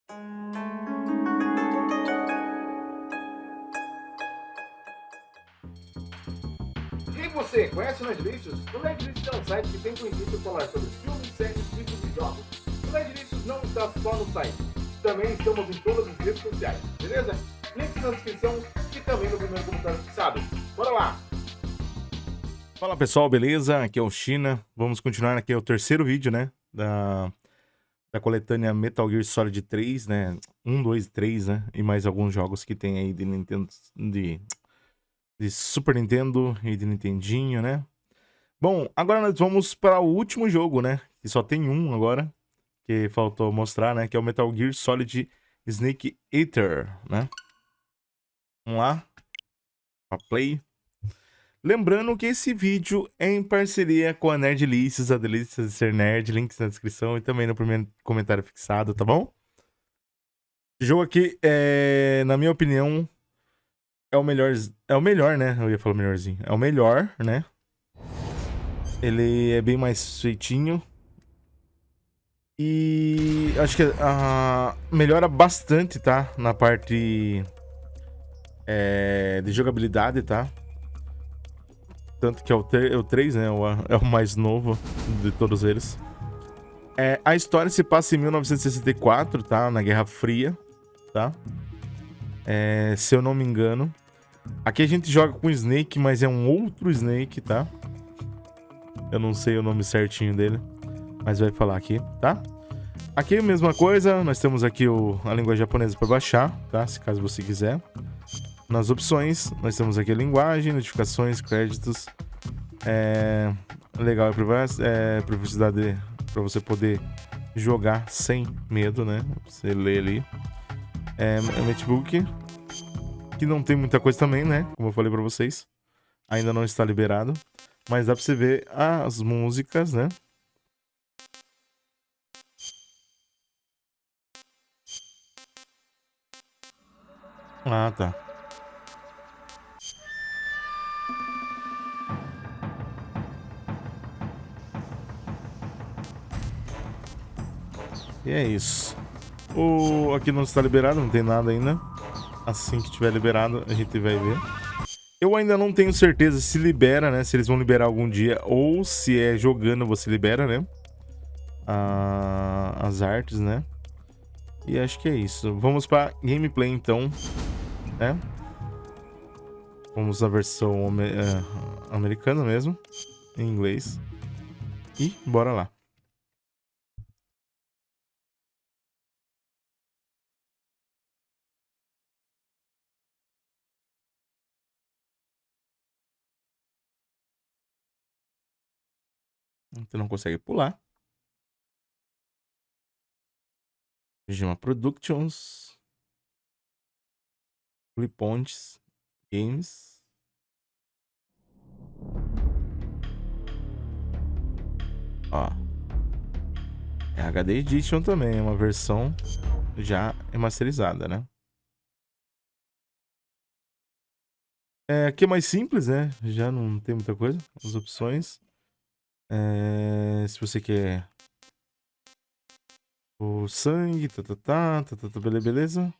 E você, conhece o Nedlicious? O Nedlicious é um site que tem o intuito de falar sobre filmes, séries, livros e jogos. O Nedlicious não está só no site, também estamos em todas as redes sociais, beleza? Links na descrição e também no primeiro comentário fixado. Bora lá! Fala pessoal, beleza? Aqui é o China. Vamos continuar aqui, é o terceiro vídeo, né? Da coletânea Metal Gear Solid 3, né? 1, 2, 3, né? E mais alguns jogos que tem aí de Nintendo, de Super Nintendo e de Nintendinho, né? Bom, agora nós vamos para o último jogo, né? Que só tem um agora, que faltou mostrar, né? Que é o Metal Gear Solid Snake Eater, né? Vamos lá. Pra play. Lembrando que esse vídeo é em parceria com a Nerdlicious, a delícia de ser nerd, links na descrição e também no primeiro comentário fixado, tá bom? Esse jogo aqui, na minha opinião, é o melhor, né? Eu ia falar melhorzinho. É o melhor, né? Ele é bem mais feitinho. E acho que melhora bastante, tá? Na parte de jogabilidade, tá? Tanto que é o 3, né? É o mais novo de todos eles. A história se passa em 1964, tá? Na Guerra Fria, tá? Se eu não me engano. Aqui a gente joga com o Snake, mas é um outro Snake, tá? Eu não sei o nome certinho dele, mas vai falar aqui, tá? Aqui é a mesma coisa, nós temos aqui a língua japonesa para baixar, tá? Se caso você quiser. Nas opções, nós temos aqui a linguagem, notificações, créditos. Legal é privacidade para você poder jogar sem medo, né? Você lê ali. Matchbook, que não tem muita coisa também, né? Como eu falei para vocês. Ainda não está liberado. Mas dá para você ver as músicas, né? Ah, tá. E é isso. Aqui não está liberado, não tem nada ainda. Assim que tiver liberado, a gente vai ver. Eu ainda não tenho certeza se libera, né? Se eles vão liberar algum dia ou se é jogando você libera, né? As artes, né? E acho que é isso. Vamos para gameplay então, né? Vamos na versão americana mesmo, em inglês. E bora lá. Você não consegue pular. Regima Productions. Clipontes. Games. Ó. É HD Edition também, é uma versão já remasterizada, né? Aqui é mais simples, né? Já não tem muita coisa. As opções. Se você quer o sangue, beleza.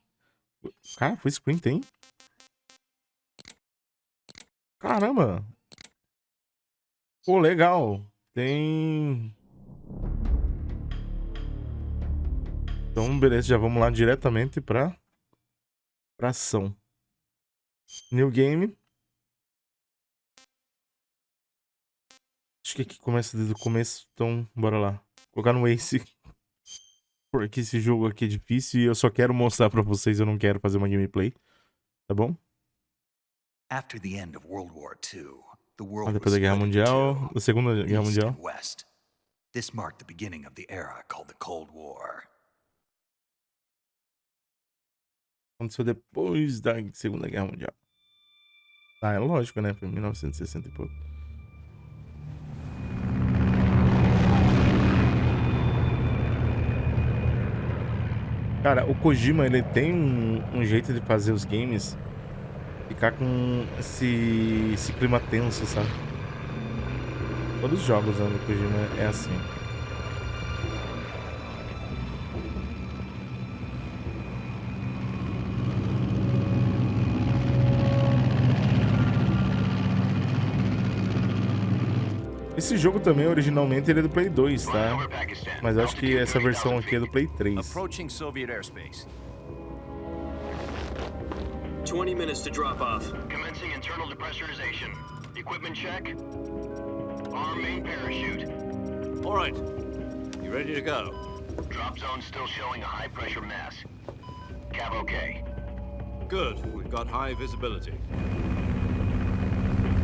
Cara, foi sprint, hein? Caramba! Pô, legal. Tem... Então, beleza, já vamos lá diretamente pra ação. New Game. Acho que aqui começa desde o começo, então bora lá. Vou colocar no Ace. Porque esse jogo aqui é difícil e eu só quero mostrar pra vocês, eu não quero fazer uma gameplay. Tá bom? After the end of World War II, the world Depois was da Guerra split into Mundial, two, da Segunda Guerra East Mundial. and West. This marked the beginning of the era called the Cold War. Aconteceu depois da Segunda Guerra Mundial. É lógico, né? Foi 1960 e pouco. Cara, o Kojima, ele tem um jeito de fazer os games ficar com esse clima tenso, sabe? Todos os jogos do Kojima é assim. Esse jogo também, originalmente, ele é do Play 2, tá? Mas eu acho que essa versão aqui é do Play 3. Approaching Soviet airspace. 20 minutes to drop off. Commencing internal depressurization. Equipment check. Arm main parachute. All right. You ready to go? Drop zone still showing a high pressure mass. Cav okay. Good. We've got high visibility.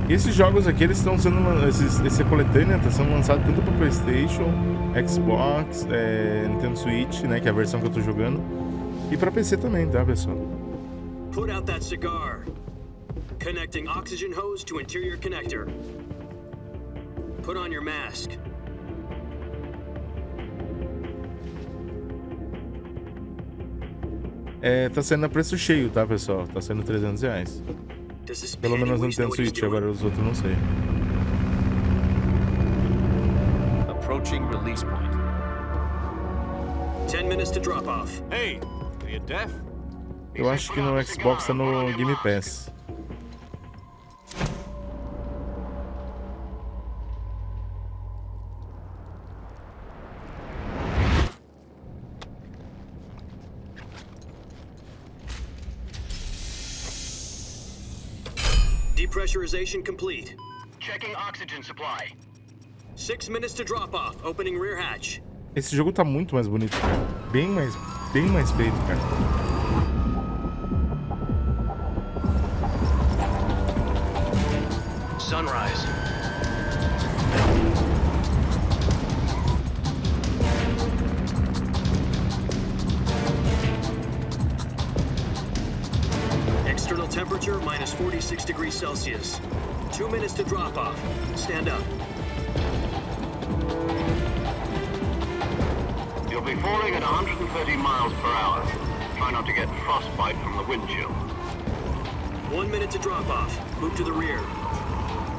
E esses jogos aqui, eles estão sendo... Esse coletânea está sendo lançado tanto para PlayStation, Xbox, Nintendo Switch, né? Que é a versão que eu tô jogando. E para PC também, tá, pessoal? Put out that cigar. Connecting oxygen hose to interior connector. Put on your mask. Tá sendo a preço cheio, tá, pessoal? Tá sendo R$300. Pelo menos no Nintendo Switch, agora os outros não sei. Approaching release point. 10 minutes to drop off. Hey, are you deaf? Eu acho que no Xbox tá no Game Pass. Depressurization complete. Checking oxygen supply. 6 minutes to drop off. Opening rear hatch. Esse jogo tá muito mais bonito, cara. Bem mais feito, cara. Sunrise. External temperature minus 46 degrees Celsius. 2 minutes to drop off. Stand up. You'll be falling at 130 miles per hour. Try not to get frostbite from the wind chill. 1 minute to drop off. Move to the rear.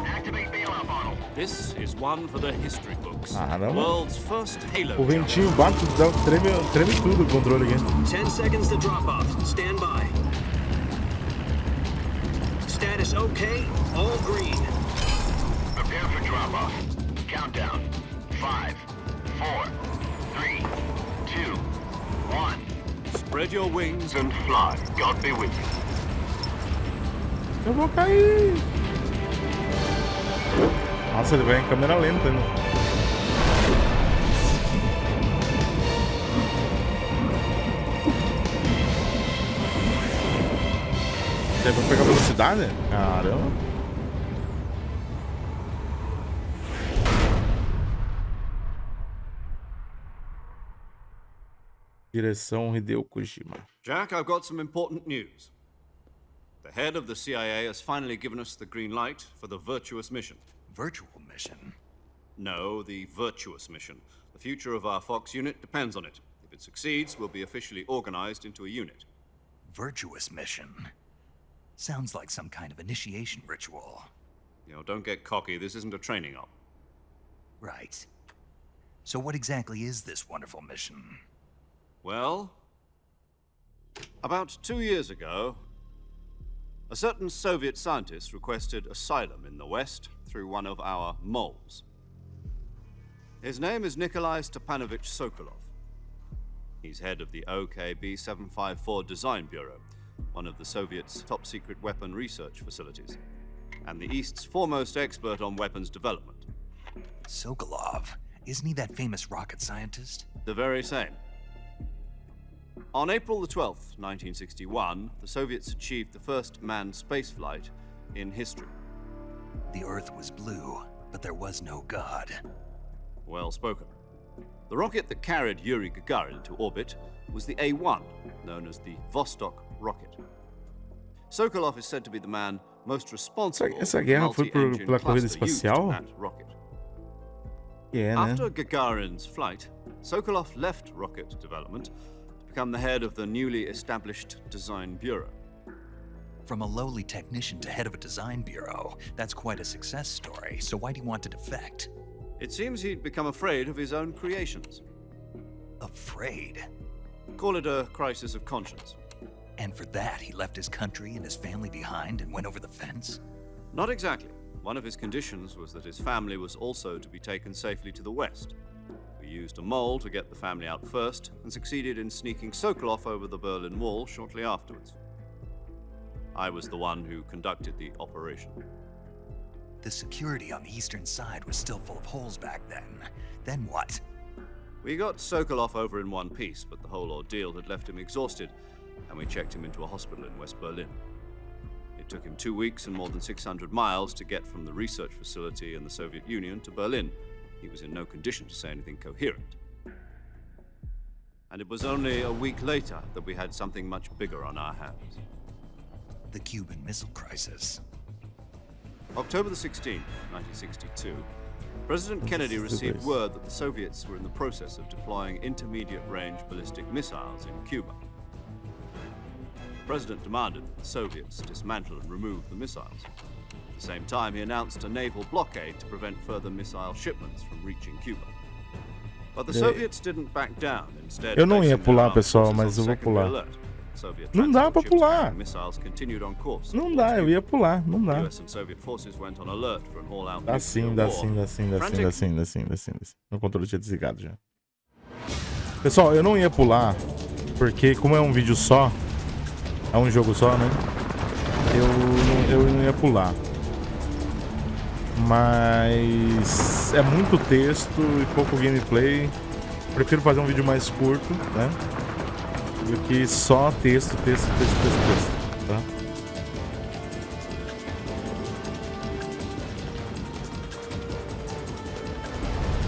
Activate bailout bottle. This is one for the history books. Caramba. World's first Halo. O ventinho bate, treme tudo o controle aqui. 10 seconds to drop off. Stand by. Status okay. All green. Prepare for drop off. Countdown. 5, 4, 3, 2, 1. Spread your wings. And fly. God be with you. Eu vou cair. Nossa, ele vai em câmera lenta, né? Vamos pegar velocidade? Caramba. Direção Hideo Kojima. Jack, I've got some important news. The head of the CIA has finally given us the green light for the virtuous mission. Virtual mission? No, the virtuous mission. The future of our Fox unit depends on it. If it succeeds, we'll be officially organized into a unit. Virtuous mission? Sounds like some kind of initiation ritual. You know, don't get cocky. This isn't a training op. Right. So what exactly is this wonderful mission? Well, about 2 years ago, a certain Soviet scientist requested asylum in the West through one of our moles. His name is Nikolai Stepanovich Sokolov. He's head of the OKB 754 Design Bureau, one of the Soviets' top-secret weapon research facilities, and the East's foremost expert on weapons development. Sokolov? Isn't he that famous rocket scientist? The very same. On April the 12th, 1961, the Soviets achieved the first manned spaceflight in history. The Earth was blue, but there was no God. Well spoken. The rocket that carried Yuri Gagarin into orbit was the A-1, known as the Vostok rocket. Sokolov is said to be the man most responsible Essa guerra foi pela corrida espacial? rocket. É, né? After Gagarin's flight, Sokolov left rocket development to become the head of the newly established Design Bureau. From a lowly technician to head of a design bureau, that's quite a success story. So why do you want to defect? It seems he'd become afraid of his own creations. Afraid? Call it a crisis of conscience. And for that, he left his country and his family behind and went over the fence? Not exactly. One of his conditions was that his family was also to be taken safely to the west. We used a mole to get the family out first and succeeded in sneaking Sokolov over the Berlin Wall shortly afterwards. I was the one who conducted the operation. The security on the eastern side was still full of holes back then. Then what? We got Sokolov over in one piece, but the whole ordeal had left him exhausted, and we checked him into a hospital in West Berlin. It took him 2 weeks and more than 600 miles to get from the research facility in the Soviet Union to Berlin. He was in no condition to say anything coherent. And it was only a week later that we had something much bigger on our hands. The Cuban Missile Crisis. October the 16th, 1962, President Kennedy received word that the Soviets were in the process of deploying intermediate-range ballistic missiles in Cuba. The President demanded that the Soviets dismantle and remove the missiles. At the same time, he announced a naval blockade to prevent further missile shipments from reaching Cuba. But the Soviets didn't back down. Instead, Eu não ia placing their pular, armed pessoal, forces mas on eu vou secondary pular. alert. Soviet Não dá pra transport ships pular. carrying missiles continued on course Não towards dá, eu Cuba. ia pular, não dá. US and Soviet forces went on alert for an all-out Dá sim, dá sim, dá sim, dá sim, Frantic- dá sim, dá sim, dá sim, dá sim. Meu controle tinha desligado já. Pessoal, eu não ia pular, porque como é um vídeo só, é um jogo só, né? Eu não ia pular. Mas é muito texto e pouco gameplay. Prefiro fazer um vídeo mais curto, né? Do que só texto, tá?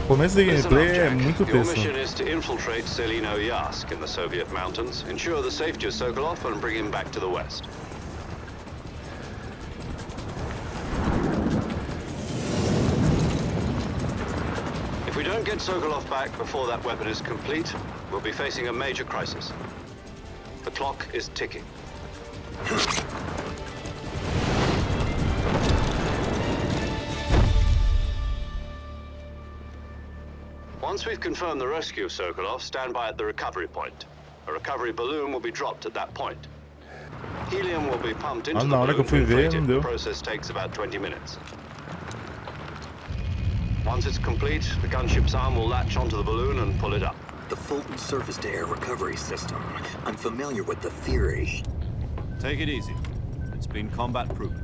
O começo do gameplay é muito Your texto. mission is to infiltrate Selino-Yask in the Soviet mountains, ensure the safety of Sokolov, and bring him back to the west. If we don't get Sokolov back before that weapon is complete, we'll be facing a major crisis. The clock is ticking. Once we've confirmed the rescue of Sokolov, stand by at the recovery point. A recovery balloon will be dropped at that point. Helium will be pumped into the na hora que eu balloon to fui ver, inflate não it. deu. The process takes about 20 minutes. Once it's complete, the gunship's arm will latch onto the balloon and pull it up. The Fulton surface-to-air recovery system. I'm familiar with the theory. Take it easy. It's been combat proven.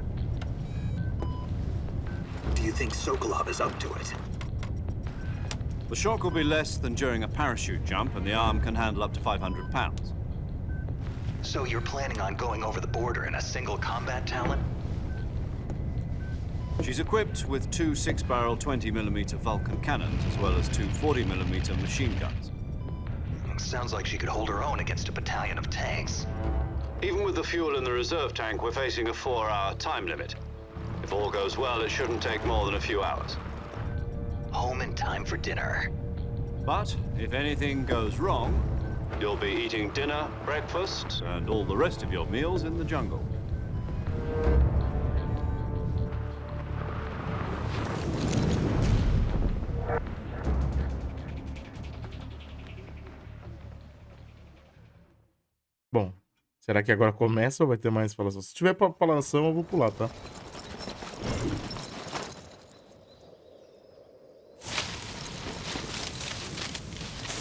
Do you think Sokolov is up to it? The shock will be less than during a parachute jump, and the arm can handle up to 500 pounds. So you're planning on going over the border in a single combat talent? She's equipped with two 6-barrel 20mm Vulcan cannons, as well as two 40mm machine guns. Sounds like she could hold her own against a battalion of tanks. Even with the fuel in the reserve tank, we're facing a 4-hour time limit. If all goes well, it shouldn't take more than a few hours. Home in time for dinner. But if anything goes wrong, You'll be eating dinner, breakfast, and all the rest of your meals in the jungle. Bom, será que agora começa ou vai ter mais falação? Se tiver falação, eu vou pular, tá?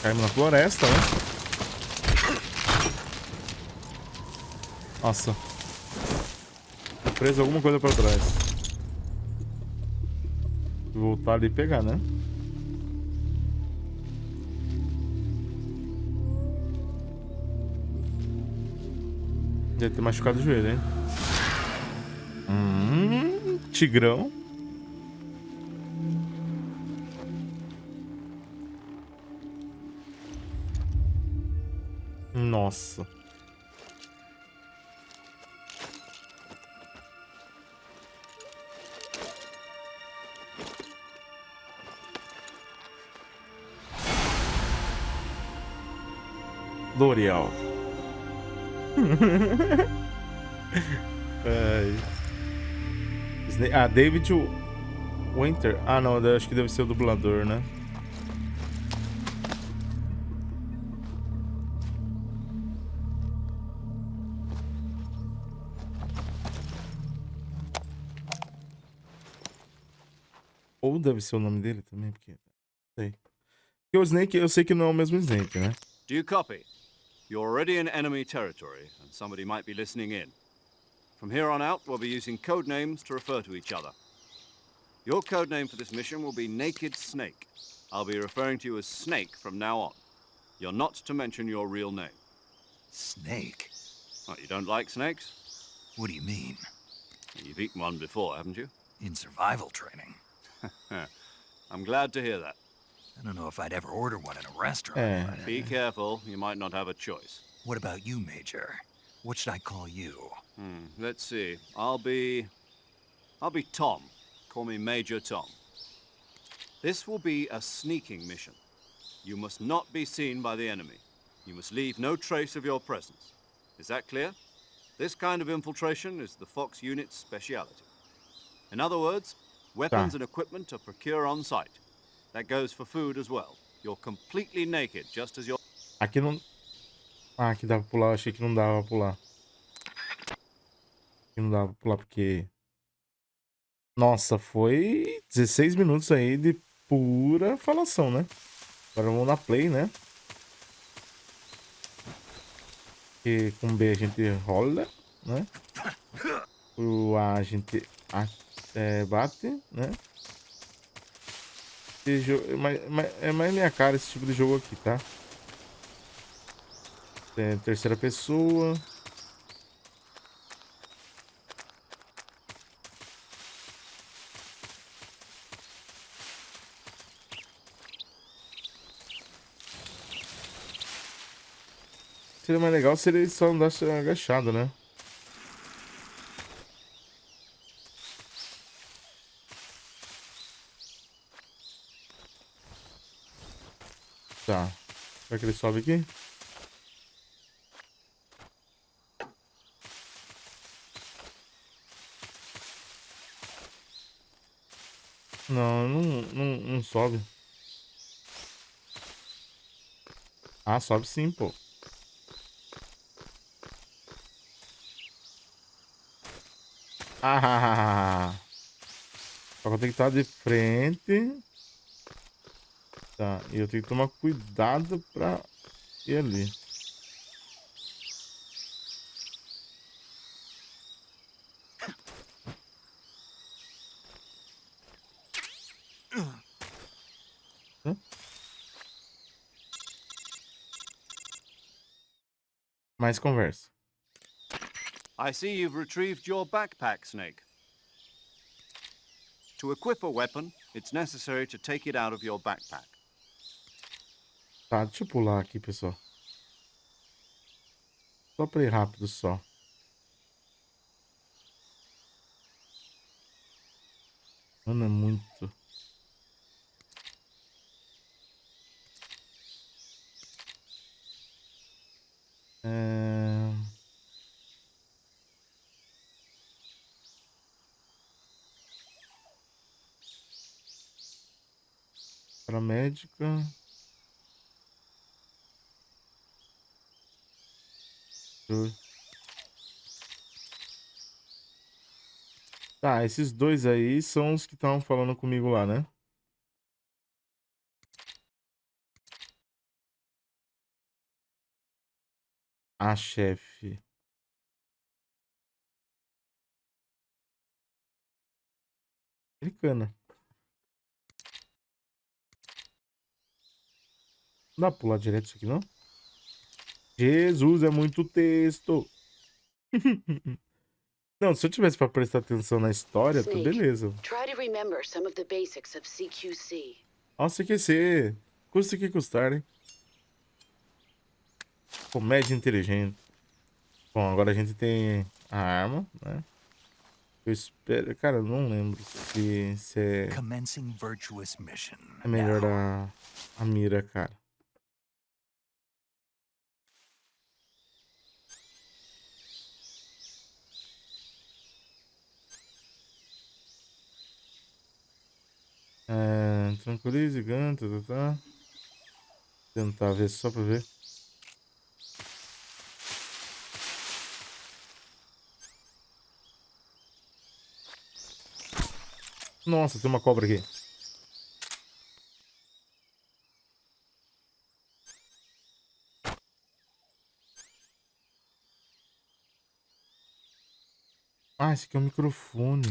Caímos na floresta, né? Nossa. Tô preso alguma coisa pra trás. Vou voltar ali e pegar, né? Deve ter machucado o joelho, hein? Tigrão. Nossa. L'Oreal. David Winter. Ah, não, acho que deve ser o dublador, né? Ou deve ser o nome dele também, porque... Sei. Porque o Snake, eu sei que não é o mesmo Snake, né? Do you copy? You're already in enemy territory, and somebody might be listening in. From here on out, we'll be using code names to refer to each other. Your code name for this mission will be Naked Snake. I'll be referring to you as Snake from now on. You're not to mention your real name. Snake? What, you don't like snakes? What do you mean? You've eaten one before, haven't you? In survival training? I'm glad to hear that. I don't know if I'd ever order one in a restaurant. É. But, Be careful, you might not have a choice. what about you, Major? What should I call you? Let's see. I'll be Tom. Call me Major Tom. This will be a sneaking mission. You must not be seen by the enemy. You must leave no trace of your presence. Is that clear? This kind of infiltration is the Fox unit's speciality. In other words, weapons and equipment are procured on site. That goes for food as well. You're completely naked, just as you're... Aqui não... Ah, aqui dá pra pular. Eu achei que não dava pra pular. Aqui não dava pra pular porque... Nossa, foi 16 minutos aí de pura falação, né? Agora vamos na play, né? Que com B a gente rola, né? O A a gente bate, né? Esse jogo, é mais minha cara esse tipo de jogo aqui, tá? Tem terceira pessoa. Seria mais legal se ele só andasse agachado, né? Tá. Será que ele sobe aqui? Não, não sobe. Ah, sobe sim, pô. Ah, só que eu tenho que estar de frente. Tá, e eu tenho que tomar cuidado pra ir ali. Hã? Mais conversa. I see you've retrieved your backpack, Snake. To equip a weapon, it's necessary to take it out of your backpack. Tá, deixa eu pular aqui, pessoal. Só pra ir rápido só. Mano, é muito. Paramédica. Tá, esses dois aí são os que estavam falando comigo lá, né? Ah, chefe. Americana. Não dá pra pular direto isso aqui, não? Jesus, é muito texto. Não, se eu tivesse pra prestar atenção na história, tá beleza. Try to remember some of the basics of CQC. Nossa, CQC. Custa que custar, hein? Comédia inteligente. Bom, agora a gente tem a arma, né? Eu espero... Cara, eu não lembro se é... Commencing virtuous mission. É melhor Now. a mira, cara. Tranquilize, ganta, tá. Tentar ver só pra ver. Nossa, tem uma cobra aqui. Ah, esse aqui é o microfone.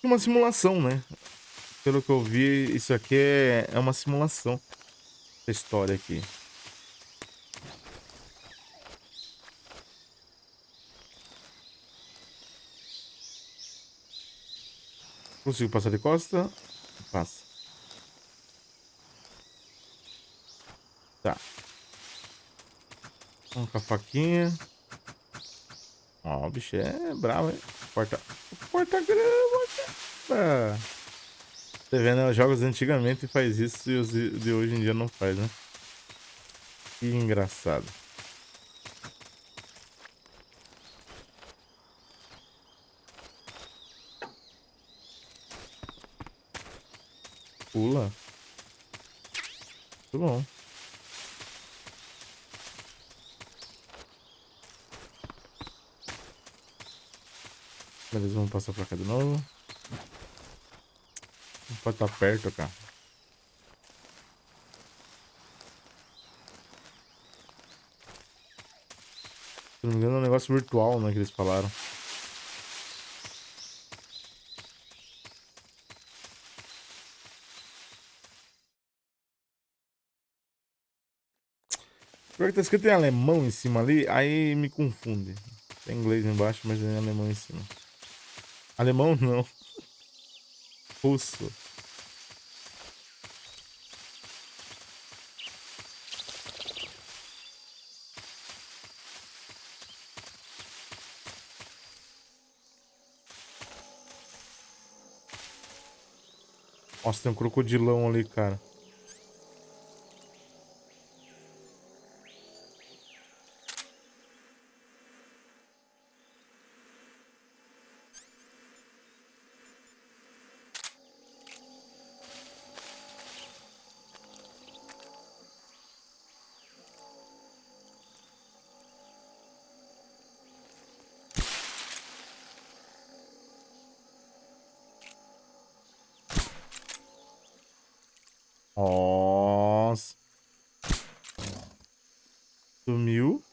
Uma simulação, né? Pelo que eu vi, isso aqui é uma simulação. Essa história aqui. Consigo passar de costa? Passa. Tá. Vamos com a faquinha. Ó, o bicho é bravo, hein? Porta grama, cara. Você vê, né? Os jogos antigamente faz isso e os de hoje em dia não faz, né? Que engraçado. Pula. Muito bom. Beleza, vamos passar pra cá de novo. Não pode estar perto, cara. Se não me engano é um negócio virtual, né, que eles falaram. Pior que tá escrito em alemão em cima ali, aí me confunde. Tem inglês embaixo, mas tem alemão em cima. Alemão não. Russo. Nossa, tem um crocodilão ali, cara. Nossa. Sumiu.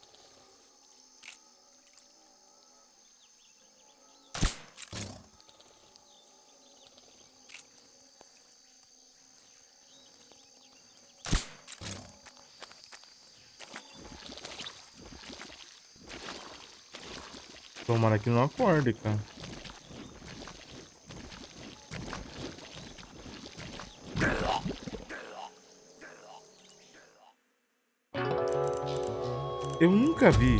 Tomara que não acorde, cara. Eu nunca vi.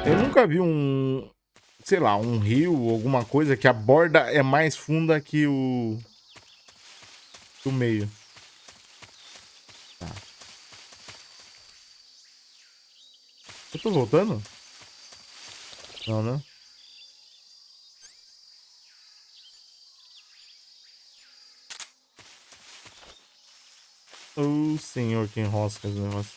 Eu nunca vi um, sei lá, um rio, alguma coisa que a borda é mais funda que o meio. Tá. Eu tô voltando? Não, né? Ô, senhor, que enrosca esse negócio.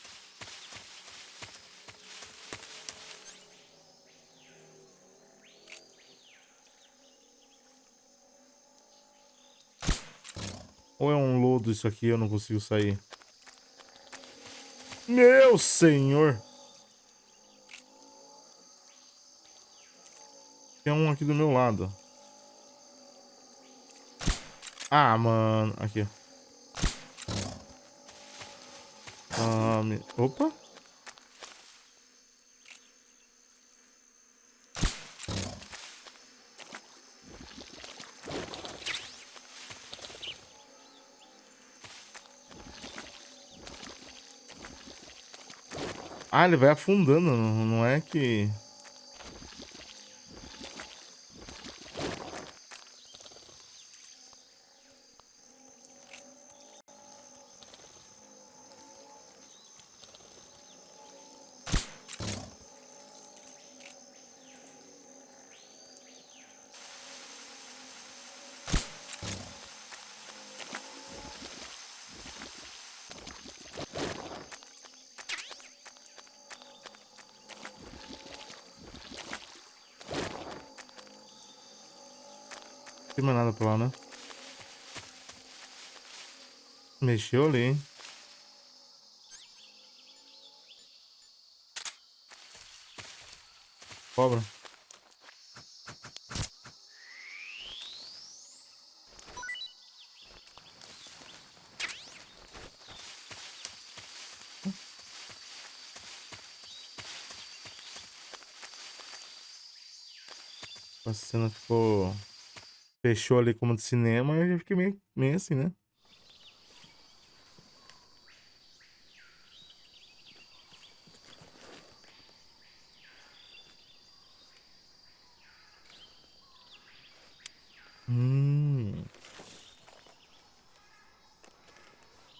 Ou é um lodo isso aqui, eu não consigo sair. Meu senhor! Tem um aqui do meu lado. Ah, mano. Aqui. Opa. Ah, ele vai afundando, não é que... tem mais nada pra lá, né? Mexeu ali, hein? Cobra. A cena ficou... Fechou ali como de cinema e eu já fiquei meio assim, né?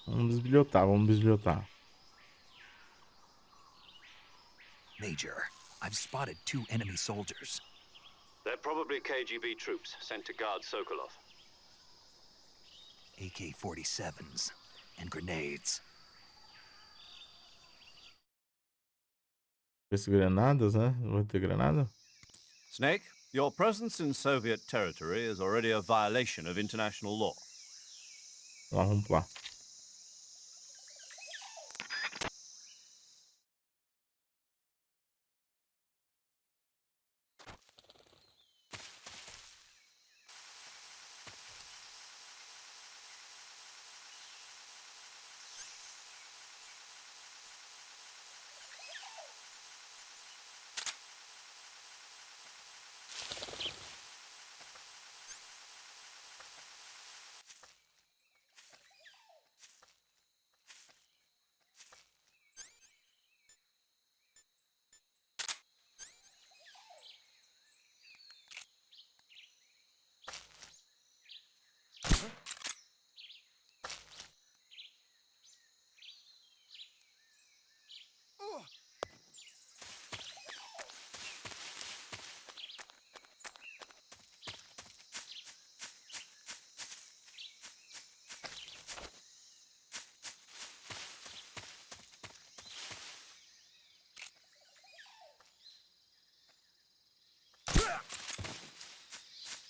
Vamos bisbilhotar, vamos bisbilhotar. Major, I've spotted 2 enemy soldiers. They're probably KGB troops sent to guard Sokolov. AK-47s and grenades. Esse granadas, né? Vai ter granada? Snake, your presence in Soviet territory is already a violation of international law. Vamos lá.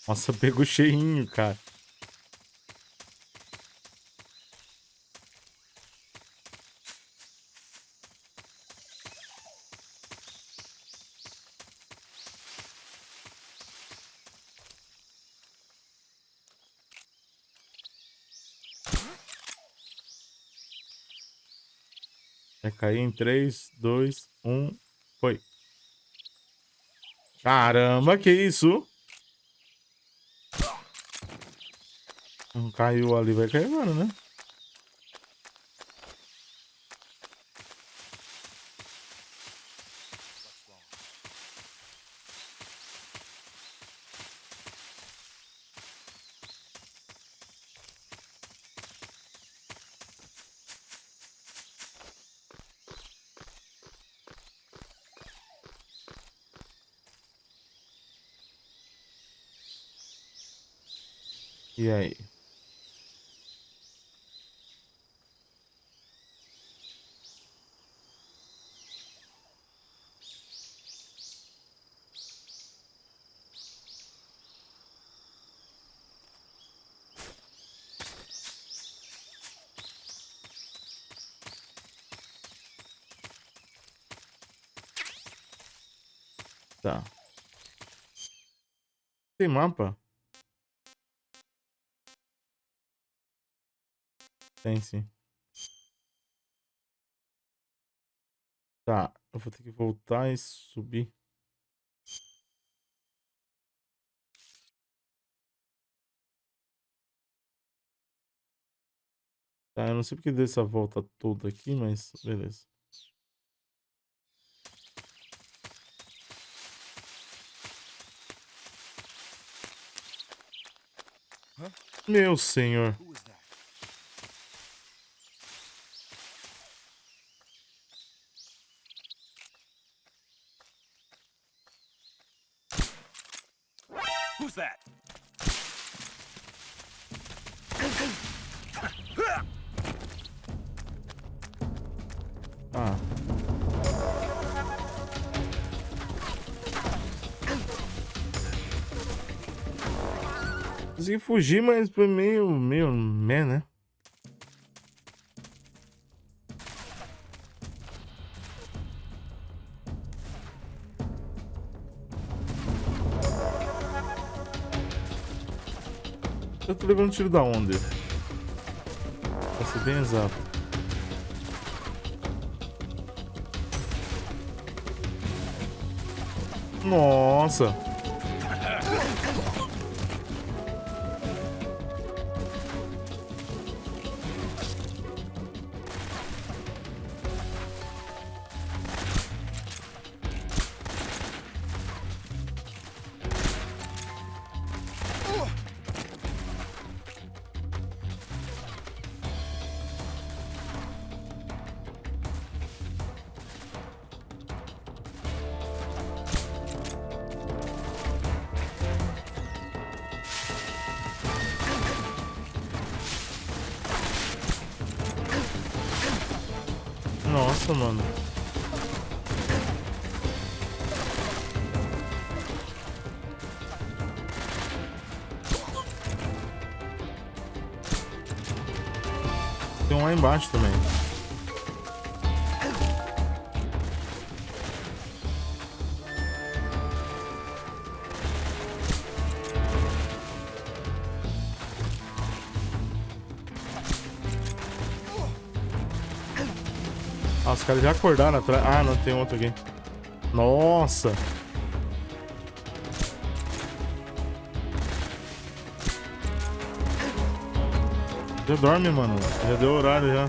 Nossa, pegou cheinho, cara. Vai cair em 3, 2, 1. Foi. Caramba, que isso? Não caiu ali, vai cair agora, né? E aí? Tá. Tem mapa? Tem sim. Tá, eu vou ter que voltar e subir. Tá, eu não sei porque deu essa volta toda aqui, mas beleza. Meu senhor. Who's that? Ah. Consegui fugir, mas foi meio meh, né? Eu tô levando tiro da onde? Pra ser bem exato. Nossa! Nossa, mano. Tem um lá embaixo também. Ah, os caras já acordaram atrás. Ah, não, tem outro aqui. Nossa! Já dorme, mano. Já deu horário já.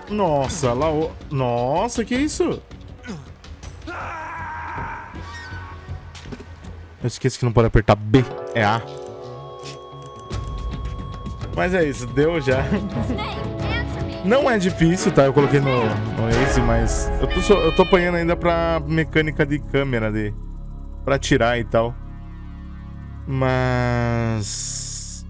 Nossa, lá o... Nossa, que isso? Eu esqueci que não pode apertar B, é A. Mas é isso, deu já. Não é difícil, tá? Eu coloquei no Ace, mas eu tô apanhando ainda pra mecânica de câmera, pra tirar e tal. Mas...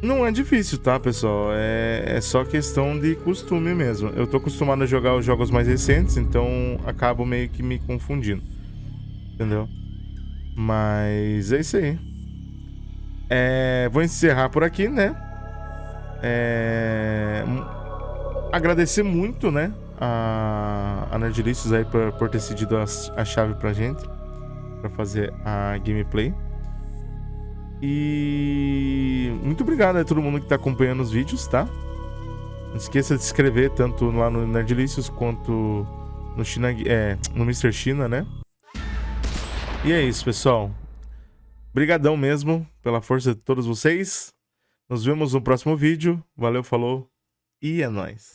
não é difícil, tá, pessoal? É só questão de costume mesmo. Eu tô acostumado a jogar os jogos mais recentes, então acabo meio que me confundindo. Entendeu? Mas é isso aí. Vou encerrar por aqui, né? Agradecer muito, né, a Nerdilicious aí por ter cedido a chave pra gente pra fazer a gameplay. E muito obrigado a todo mundo que tá acompanhando os vídeos, tá? Não esqueça de se inscrever tanto lá no Nerdilicious quanto no no Mr. China, né? E é isso, pessoal. Brigadão mesmo pela força de todos vocês. Nos vemos no próximo vídeo. Valeu, falou e é nóis.